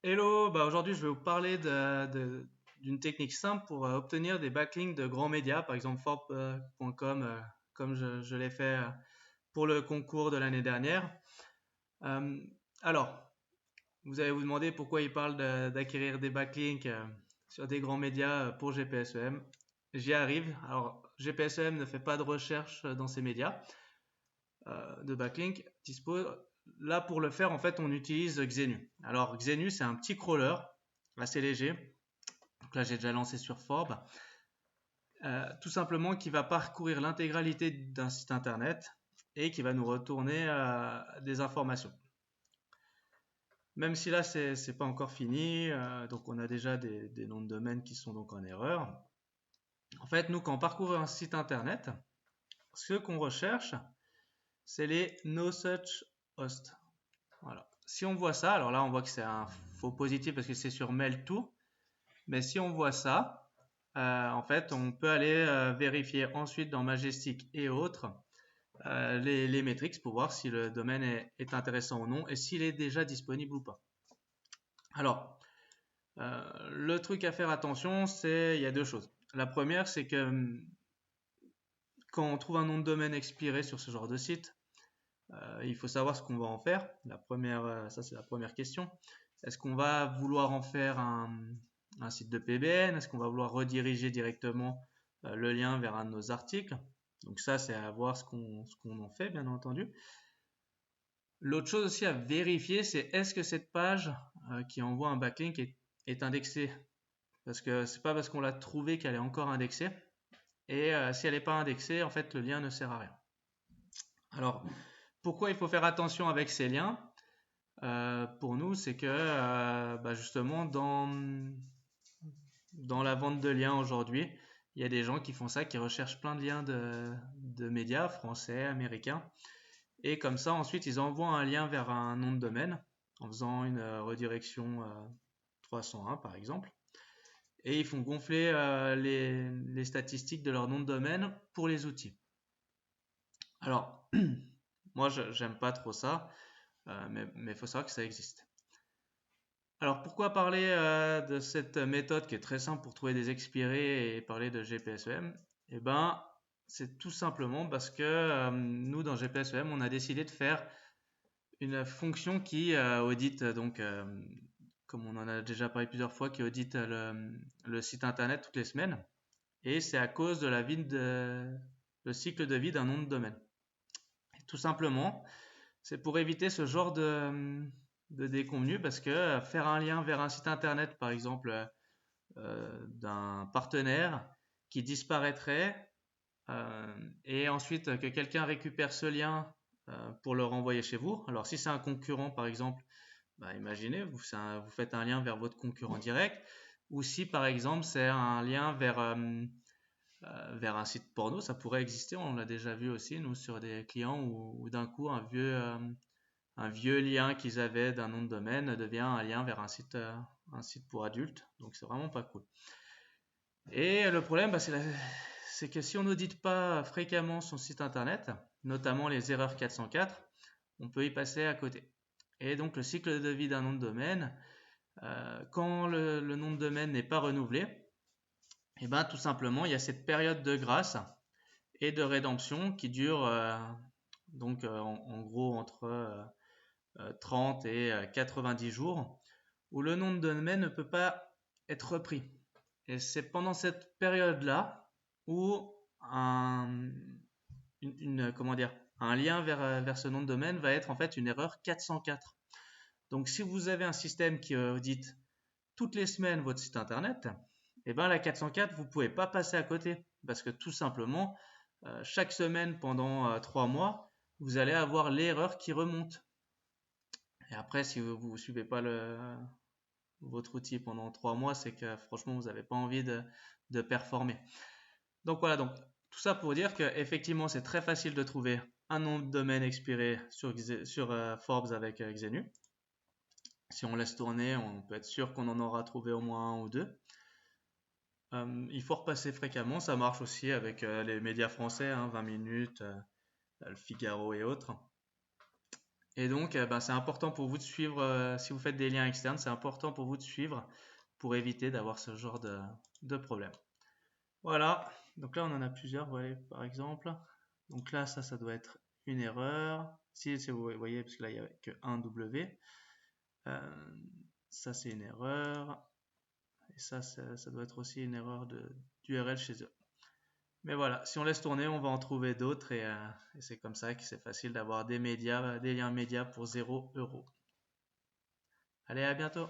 Hello, aujourd'hui je vais vous parler d'une technique simple pour obtenir des backlinks de grands médias, par exemple Forbes.com, comme je l'ai fait pour le concours de l'année dernière. Euh, alors, vous allez vous demander pourquoi il parle d'acquérir des backlinks sur des grands médias pour GPSEM. J'y arrive. Alors, GPSEM ne fait pas de recherche dans ces médias de backlink dispose. Là, pour le faire, en fait, on utilise Xenu. Alors, Xenu, c'est un petit crawler assez léger. Donc là, j'ai déjà lancé sur Forbes. Tout simplement, qui va parcourir l'intégralité d'un site internet et qui va nous retourner des informations. Même si là, c'est pas encore fini, donc on a déjà des noms de domaine qui sont donc en erreur. En fait, nous, quand on parcourt un site internet, ce qu'on recherche, c'est les no such host. Voilà. Si on voit ça, alors là on voit que c'est un faux positif parce que c'est sur mail tout, mais si on voit ça, en fait on peut aller vérifier ensuite dans Majestic et autres les métriques pour voir si le domaine est intéressant ou non et s'il est déjà disponible ou pas. Alors, le truc à faire attention, il y a deux choses. La première, c'est que quand on trouve un nom de domaine expiré sur ce genre de site, il faut savoir ce qu'on va en faire. Ça c'est la première question. Est-ce qu'on va vouloir en faire un site de PBN? Est-ce qu'on va vouloir rediriger directement le lien vers un de nos articles? Donc ça, c'est à voir ce qu'on en fait, bien entendu. L'autre chose aussi à vérifier, c'est est-ce que cette page qui envoie un backlink est indexée? Parce que c'est pas parce qu'on l'a trouvée qu'elle est encore indexée. Et si elle n'est pas indexée, en fait, le lien ne sert à rien. Alors, pourquoi il faut faire attention avec ces liens? Pour nous, c'est que justement dans la vente de liens aujourd'hui, il y a des gens qui font ça, qui recherchent plein de liens de médias français, américains, et comme ça ensuite ils envoient un lien vers un nom de domaine en faisant une redirection 301 par exemple, et ils font gonfler les statistiques de leur nom de domaine pour les outils. Alors moi j'aime pas trop ça, mais il faut savoir que ça existe. Alors pourquoi parler de cette méthode qui est très simple pour trouver des expirés et parler de GPSEM? Eh ben, c'est tout simplement parce que nous dans GPSEM, on a décidé de faire une fonction qui audite donc comme on en a déjà parlé plusieurs fois, qui audite le site internet toutes les semaines. Et c'est à cause de le cycle de vie d'un nom de domaine. Et tout simplement, c'est pour éviter ce genre de déconvenus parce que faire un lien vers un site internet, par exemple, d'un partenaire qui disparaîtrait et ensuite que quelqu'un récupère ce lien pour le renvoyer chez vous. Alors si c'est un concurrent, par exemple, imaginez, vous faites un lien vers votre concurrent direct, ou si par exemple c'est un lien vers un site porno, ça pourrait exister, on l'a déjà vu aussi, nous, sur des clients où d'un coup un vieux lien qu'ils avaient d'un nom de domaine devient un lien vers un site pour adultes. Donc c'est vraiment pas cool. Et le problème, c'est que si on n'audite pas fréquemment son site internet, notamment les erreurs 404, on peut y passer à côté. Et donc le cycle de vie d'un nom de domaine, quand le nom de domaine n'est pas renouvelé, et ben tout simplement il y a cette période de grâce et de rédemption qui dure en gros entre 30 et 90 jours, où le nom de domaine ne peut pas être repris. Et c'est pendant cette période-là où comment dire, un lien vers ce nom de domaine va être en fait une erreur 404. Donc si vous avez un système qui audite toutes les semaines votre site internet, et ben la 404, vous ne pouvez pas passer à côté. Parce que tout simplement, chaque semaine pendant 3 mois, vous allez avoir l'erreur qui remonte. Et après, si vous ne suivez pas votre outil pendant 3 mois, c'est que franchement, vous n'avez pas envie de performer. Donc voilà, donc tout ça pour dire qu'effectivement, c'est très facile de trouver un nom de domaine expiré sur Forbes avec Xenu. Si on laisse tourner, on peut être sûr qu'on en aura trouvé au moins un ou deux. Il faut repasser fréquemment, ça marche aussi avec les médias français, 20 minutes, le Figaro et autres. Et donc, ben, c'est important pour vous de suivre, si vous faites des liens externes, c'est important pour vous de suivre pour éviter d'avoir ce genre de problème. Voilà, donc là on en a plusieurs, vous voyez, par exemple. Donc là, ça doit être une erreur. Si vous voyez, parce que là il n'y a que un W. Ça c'est une erreur. Et ça doit être aussi une erreur d'URL chez eux. Mais voilà, si on laisse tourner, on va en trouver d'autres et c'est comme ça que c'est facile d'avoir des médias, des liens médias pour 0 €. Allez, à bientôt!